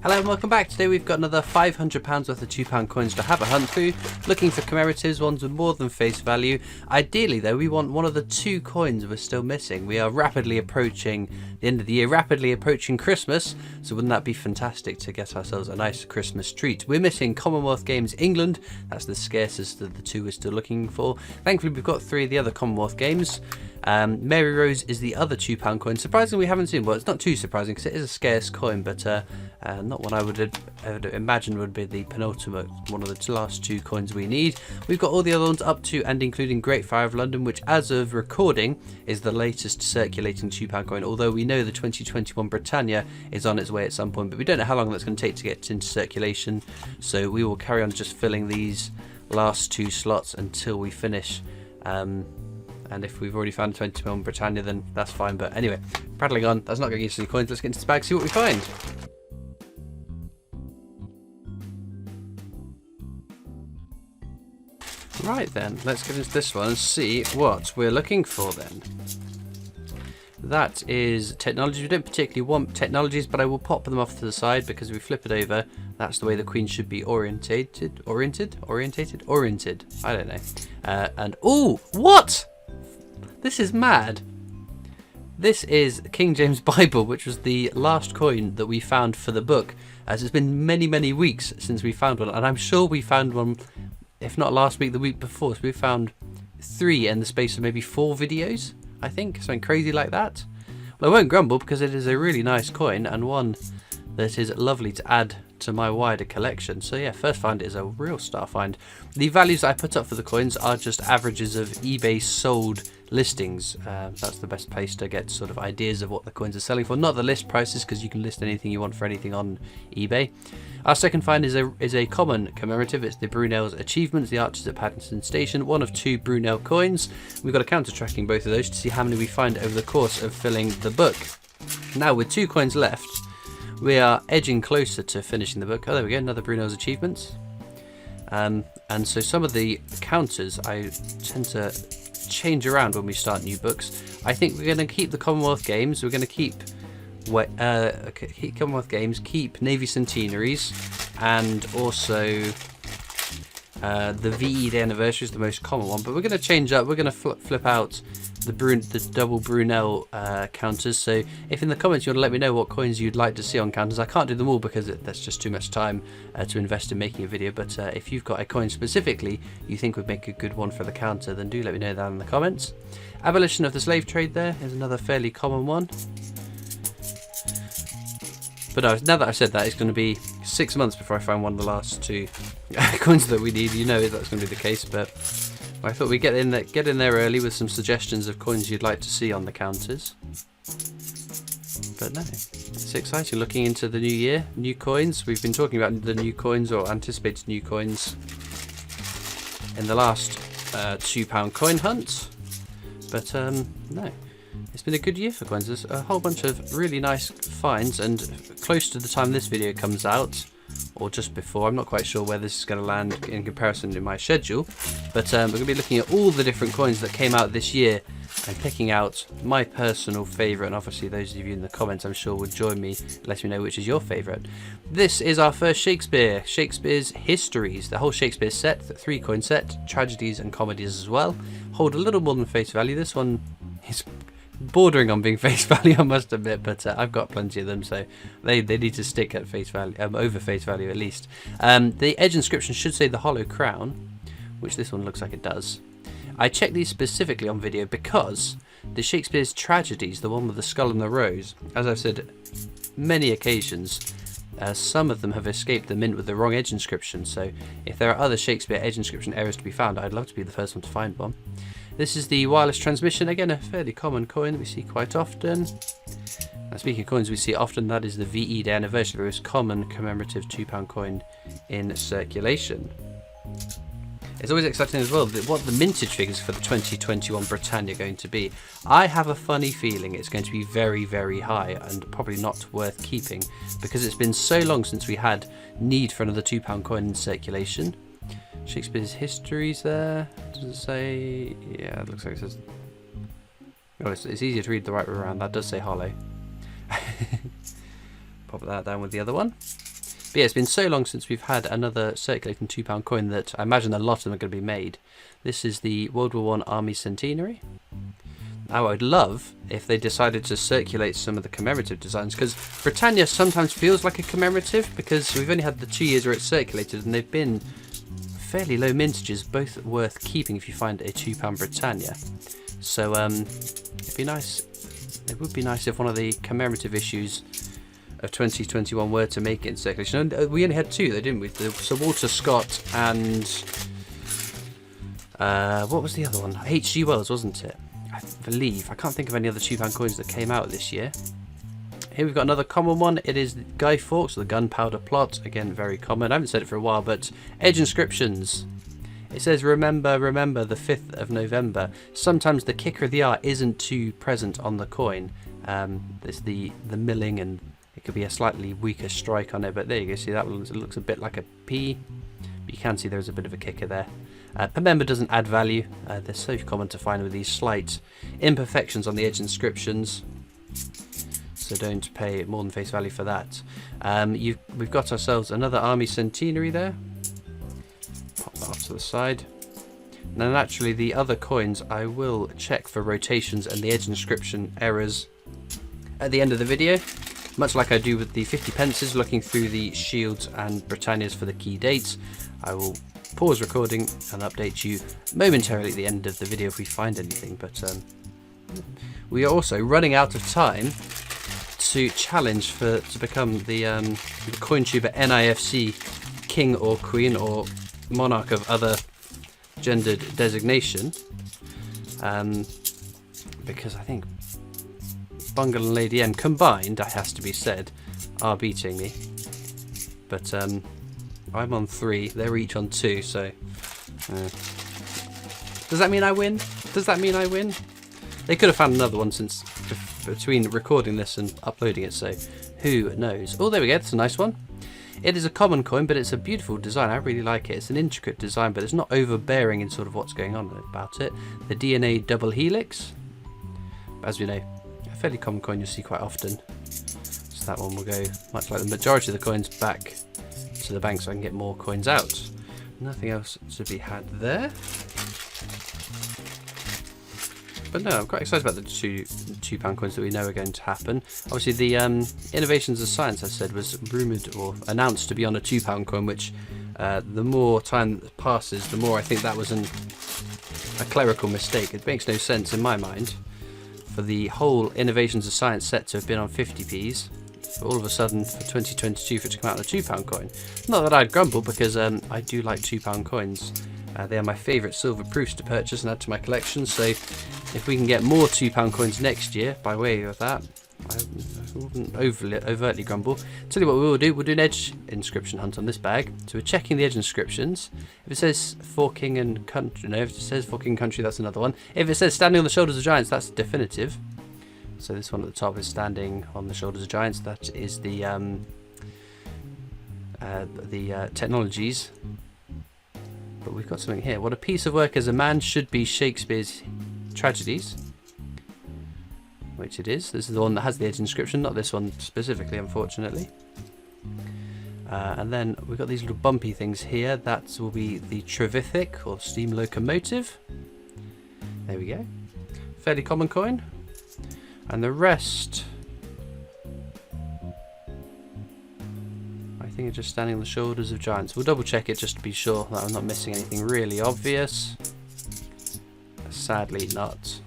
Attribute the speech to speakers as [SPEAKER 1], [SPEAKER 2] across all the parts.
[SPEAKER 1] Hello and welcome back. Today we've got another £500 worth of £2 coins to have a hunt through, looking for commemoratives, ones with more than face value. Ideally though, we want one of the two coins we're still missing. We are rapidly approaching the end of the year, rapidly approaching Christmas, so wouldn't that be fantastic to get ourselves a nice Christmas treat? We're missing Commonwealth Games England, that's the scarcest of the two we're still looking for. Thankfully we've got three of the other Commonwealth Games. Mary Rose is the other £2 coin. Surprisingly, we haven't seen. Well, it's not too surprising because it is a scarce coin, but not one I would imagine would be the penultimate, one of the last two coins we need. We've got all the other ones up to and including Great Fire of London, which as of recording is the latest circulating £2 coin, although we know the 2021 Britannia is on its way at some point, but we don't know how long that's going to take to get into circulation, so we will carry on just filling these last two slots until we finish. And if we've already found 21 Britannia, then that's fine. But anyway, prattling on, that's not going to give us any coins. Let's get into the bag, see what we find. Right then, let's get into this one and see what we're looking for then. That is technology. We don't particularly want technologies, but I will pop them off to the side because if we flip it over, that's the way the queen should be orientated. I don't know. And oh, what? This is mad. This is King James Bible, which was the last coin that we found for the book, as it's been many weeks since we found one, and I'm sure we found one, if not last week, the week before. So we found three in the space of maybe 4 videos, I think, something crazy like that. Well, I won't grumble because it is a really nice coin and one that is lovely to add to my wider collection. So yeah, first find is a real star find. The values that I put up for the coins are just averages of eBay sold listings. That's the best place to get sort of ideas of what the coins are selling for, not the list prices, because you can list anything you want for anything on eBay. Our second find is a common commemorative. It's the Brunel's Achievements, the Archers at Paddington Station, one of 2 Brunel coins. We've got a counter tracking both of those to see how many we find over the course of filling the book. Now with 2 coins left, we are edging closer to finishing the book. Oh, there we go, another Brunel's Achievements. And so some of the counters I tend to change around when we start new books. I think we're going to keep the Commonwealth Games. We're going to keep Commonwealth Games, keep Navy Centenaries, and also the VE Day Anniversary is the most common one. But we're going to change up. We're going to flip out the double Brunel counters. So if in the comments you want to let me know what coins you'd like to see on counters, I can't do them all because that's just too much time to invest in making a video. But if you've got a coin specifically you think would make a good one for the counter, then do let me know that in the comments. Abolition of the slave trade there is another fairly common one. But no, now that I've said that, it's going to be 6 months before I find one of the last 2 coins that we need. You know that's going to be the case, but I thought we'd get in there early with some suggestions of coins you'd like to see on the counters. But no, it's exciting looking into the new year, new coins. We've been talking about the new coins or anticipated new coins in the last £2 coin hunt. But no, it's been a good year for coins. There's a whole bunch of really nice finds, and close to the time this video comes out, or just before, I'm not quite sure where this is going to land in comparison to my schedule, but we're going to be looking at all the different coins that came out this year and picking out my personal favourite, and obviously those of you in the comments I'm sure would join me, let me know which is your favourite. This is our first Shakespeare's Histories, the whole Shakespeare set, the 3 coin set, tragedies and comedies as well. Hold a little more than face value. This one is bordering on being face value, I must admit, but I've got plenty of them, so they need to stick at face value, over face value at least. The edge inscription should say the Hollow Crown, which this one looks like it does. I checked these specifically on video because the Shakespeare's Tragedies, the one with the skull and the rose, as I've said many occasions, some of them have escaped the mint with the wrong edge inscription, so if there are other Shakespeare edge inscription errors to be found, I'd love to be the first one to find one. This is the wireless transmission, again a fairly common coin that we see quite often. Now, speaking of coins we see often, that is the VE Day Anniversary, the most common commemorative £2 coin in circulation. It's always exciting as well what the mintage figures for the 2021 Britannia are going to be. I have a funny feeling it's going to be very high and probably not worth keeping because it's been so long since we had need for another £2 coin in circulation. Shakespeare's Histories there. Does it say? Yeah, it looks like it says. Oh, it's easier to read the right way around. That does say hollow. Pop that down with the other one. But yeah, it's been so long since we've had another circulating £2 coin that I imagine a lot of them are going to be made. This is the World War I Army Centenary. Now, I'd love if they decided to circulate some of the commemorative designs, because Britannia sometimes feels like a commemorative, because we've only had the 2 years where it's circulated, and they've been fairly low mintages, both worth keeping if you find a £2 Britannia. So it'd be nice. It would be nice if one of the commemorative issues of 2021 were to make it in circulation. And we only had 2 though, didn't we? Sir Walter Scott and what was the other one? H.G. Wells, wasn't it? I believe. I can't think of any other £2 coins that came out this year. Here we've got another common one. It is Guy Fawkes, the Gunpowder Plot. Again, very common. I haven't said it for a while, but edge inscriptions. It says, remember, remember the 5th of November. Sometimes the kicker of the R isn't too present on the coin. There's the milling, and it could be a slightly weaker strike on it, but there you go. See, that one, it looks a bit like a P, but you can see there's a bit of a kicker there. Per member doesn't add value. They're so common to find with these slight imperfections on the edge inscriptions, so don't pay more than face value for that. We've got ourselves another Army Centenary there. Pop that off to the side. Now naturally the other coins I will check for rotations and the edge inscription errors at the end of the video, much like I do with the 50 pences, looking through the shields and Britannias for the key dates. I will pause recording and update you momentarily at the end of the video if we find anything, but we are also running out of time to challenge to become the CoinTuber NIFC King or Queen or Monarch of other gendered designation, because I think Bungle and Lady M combined, it has to be said, are beating me, but I'm on 3, they're each on 2, so does that mean I win? Does that mean I win? They could have found another one since between recording this and uploading it, so who knows. Oh, there we go, it's a nice one. It is a common coin, but it's a beautiful design. I really like it. It's an intricate design, but it's not overbearing in sort of what's going on about it. The DNA double helix, as we know, a fairly common coin you'll see quite often. So that one will go, much like the majority of the coins, back to the bank so I can get more coins out. Nothing else to be had there. But no, I'm quite excited about the £2 coins that we know are going to happen. Obviously, the Innovations of Science, I said, was rumoured or announced to be on a £2 coin, which the more time that passes, the more I think that was a clerical mistake. It makes no sense in my mind for the whole Innovations of Science set to have been on 50p's, for all of a sudden for 2022 for it to come out on a £2 coin. Not that I'd grumble, because I do like £2 coins. They are my favourite silver proofs to purchase and add to my collection, so if we can get more £2 coins next year by way of that, I wouldn't overtly grumble. Tell you what we will do, we'll do an edge inscription hunt on this bag. So we're checking the edge inscriptions. If it says for king and country, no, if it says for king and country, that's another one. If it says standing on the shoulders of giants, that's definitive. So this one at the top is standing on the shoulders of giants. That is the technologies. But we've got something here. What a piece of work as a man should be Shakespeare's tragedies. Which it is. This is the one that has the edge inscription, not this one specifically, unfortunately. And then we've got these little bumpy things here. That will be the Trevithick, or steam locomotive. There we go. Fairly common coin. And the rest, I think, are just standing on the shoulders of giants. We'll double check it just to be sure that I'm not missing anything really obvious. Sadly not.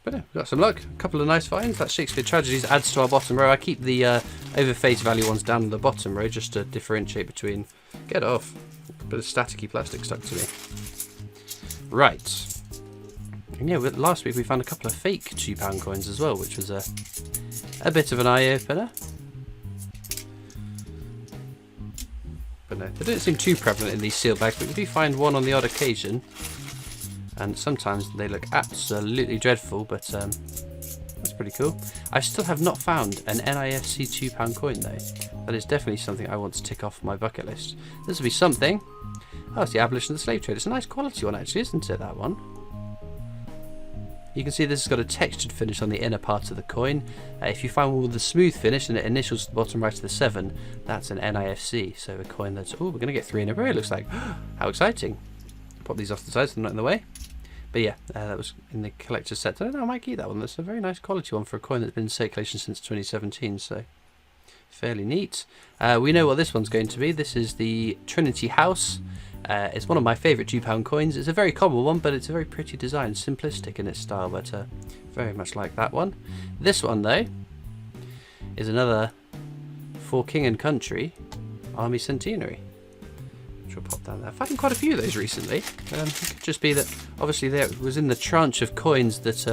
[SPEAKER 1] But yeah, we've got some luck. A couple of nice finds. That Shakespeare Tragedies adds to our bottom row. I keep the over face value ones down on the bottom row just to differentiate between... Get off. A bit of staticky plastic stuck to me. Right. And yeah, last week we found a couple of fake £2 coins as well, which was a bit of an eye-opener. But no, they don't seem too prevalent in these seal bags, but we do find one on the odd occasion. And sometimes they look absolutely dreadful, but that's pretty cool. I still have not found an NIFC £2 coin though. That is definitely something I want to tick off my bucket list. This will be something. Oh, it's the abolition of the slave trade. It's a nice quality one actually, isn't it, that one? You can see this has got a textured finish on the inner part of the coin. If you find one with a smooth finish and it initials at the bottom right of the 7, that's an NIFC, so a coin that's, oh, we're going to get 3 in a row, it looks like. How exciting. Pop these off the side so they're not in the way. But yeah, that was in the collector's set. I don't know, I might keep that one. That's a very nice quality one for a coin that's been in circulation since 2017, so fairly neat. We know what this one's going to be. This is the Trinity House. It's one of my favourite £2 coins. It's a very common one, but it's a very pretty design, simplistic in its style, but very much like that one. This one, though, is another For King and Country Army Centenary. Which we'll pop down there. I've found quite a few of those recently. It could just be that, obviously, there was in the tranche of coins that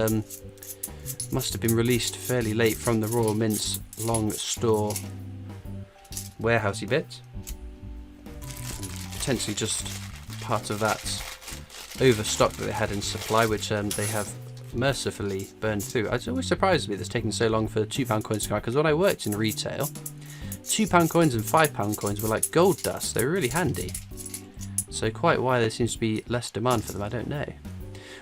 [SPEAKER 1] must have been released fairly late from the Royal Mint's long store warehousey bit. Potentially just part of that overstock that they had in supply, which they have mercifully burned through. It always surprises me that it's taken so long for £2 coins to come out, because when I worked in retail, £2 coins and £5 coins were like gold dust. They were really handy. So quite why there seems to be less demand for them, I don't know.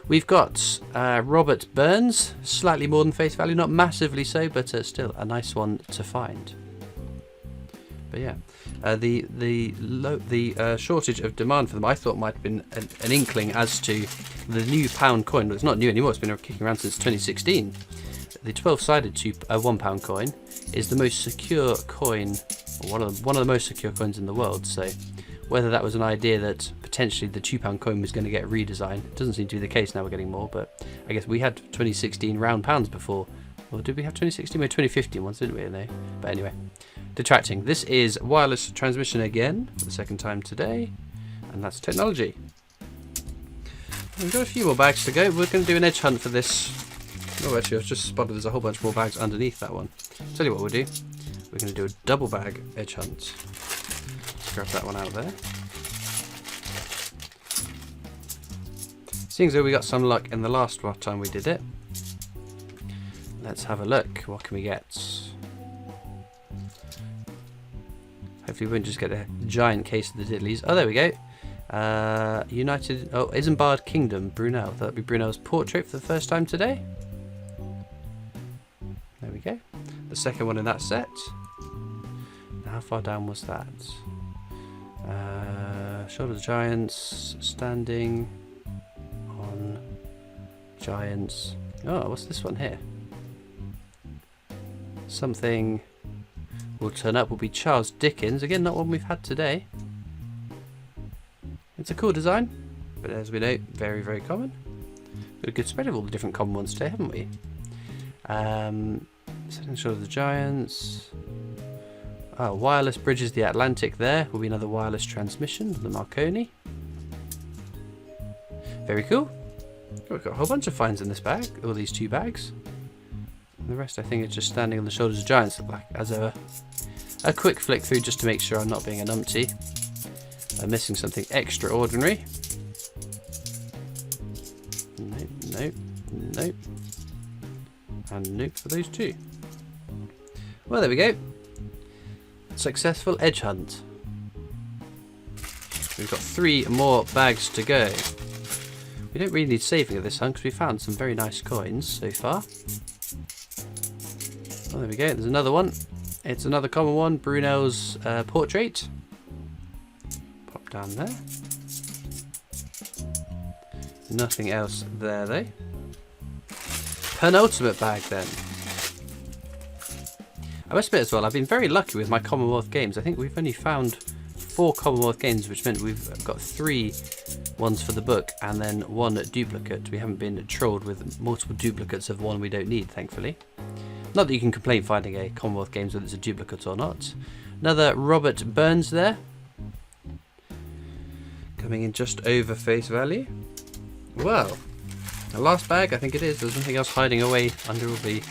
[SPEAKER 1] We've got Robert Burns, slightly more than face value, not massively so, but still a nice one to find. But yeah, the shortage of demand for them, I thought might have been an inkling as to the new pound coin. Well, it's not new anymore, it's been kicking around since 2016. The 12-sided £1 coin is the most secure coin, or one of the most secure coins in the world. So whether that was an idea that potentially the £2 coin was going to get redesigned, it doesn't seem to be the case now. We're getting more, but I guess we had 2016 round pounds before. Or did we have 2016? We had 2015 ones, didn't we? No. But anyway, detracting. This is wireless transmission again for the second time today, and that's technology. We've got a few more bags to go. We're going to do an edge hunt for this. Oh, actually, I've just spotted there's a whole bunch more bags underneath that one. Tell you what we'll do. We're going to do a double bag edge hunt. Let's grab that one out there. Seeing as though we got some luck in the last time we did it, let's have a look. What can we get? Hopefully we won't just get a giant case of the diddlies. Oh, there we go. Isambard Kingdom, Brunel. That'll be Brunel's portrait for the first time today. There we go. The second one in that set. Now, how far down was that? Shoulder of Giants, standing on Giants. Oh, what's this one here? Something will turn up will be Charles Dickens. Again, not one we've had today. It's a cool design, but as we know, very, very common. Got a good spread of all the different common ones today, haven't we? Second Shoulder of the Giants. Oh, wireless bridges the Atlantic there. Will be another wireless transmission, the Marconi. Very cool. Oh, we've got a whole bunch of finds in this bag, all these 2 bags. And the rest I think is just standing on the shoulders of giants, like as a quick flick through just to make sure I'm not being a numpty. I'm missing something extraordinary. Nope, nope, nope. And nope for those 2. Well, there we go. Successful edge hunt. We've got 3 more bags to go. We don't really need saving of this hunt because we found some very nice coins so far. Oh, there we go. There's another one. It's another common one. Brunel's portrait. Pop down there. Nothing else there, though. Penultimate bag, then. I must admit as well, I've been very lucky with my Commonwealth games. I think we've only found 4 Commonwealth games, which meant we've got 3 ones for the book and then 1 duplicate. We haven't been trolled with multiple duplicates of one we don't need, thankfully. Not that you can complain finding a Commonwealth Games whether it's a duplicate or not. Another Robert Burns there. Coming in just over face value. Well, the last bag I think it is. There's nothing else hiding away under all the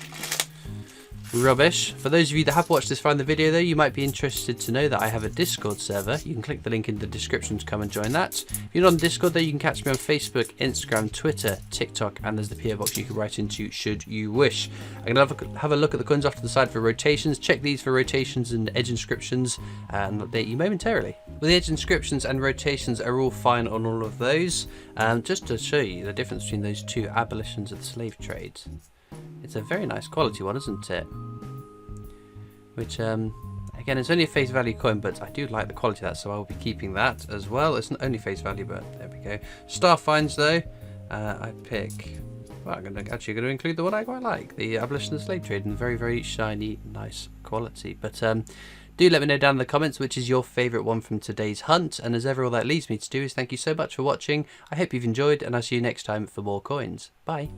[SPEAKER 1] Rubbish. For those of you that have watched this far in the video though, you might be interested to know that I have a Discord server. You can click the link in the description to come and join that. If you're not on Discord though, you can catch me on Facebook, Instagram, Twitter, TikTok, and there's the PO box you can write into should you wish. I'm going to have a look at the coins off to the side for rotations. Check these for rotations and edge inscriptions and update you momentarily. Well, the edge inscriptions and rotations are all fine on all of those. Just to show you the difference between those two abolitions of the slave trade. It's a very nice quality one, isn't it? Which, again, it's only a face value coin, but I do like the quality of that, so I will be keeping that as well. It's not only face value, but there we go. Star finds, though, I pick... Well, I'm actually going to include the one I quite like, the abolition of the slave trade, in very, very shiny, nice quality. But do let me know down in the comments which is your favourite one from today's hunt. And as ever, all that leaves me to do is thank you so much for watching. I hope you've enjoyed, and I'll see you next time for more coins. Bye.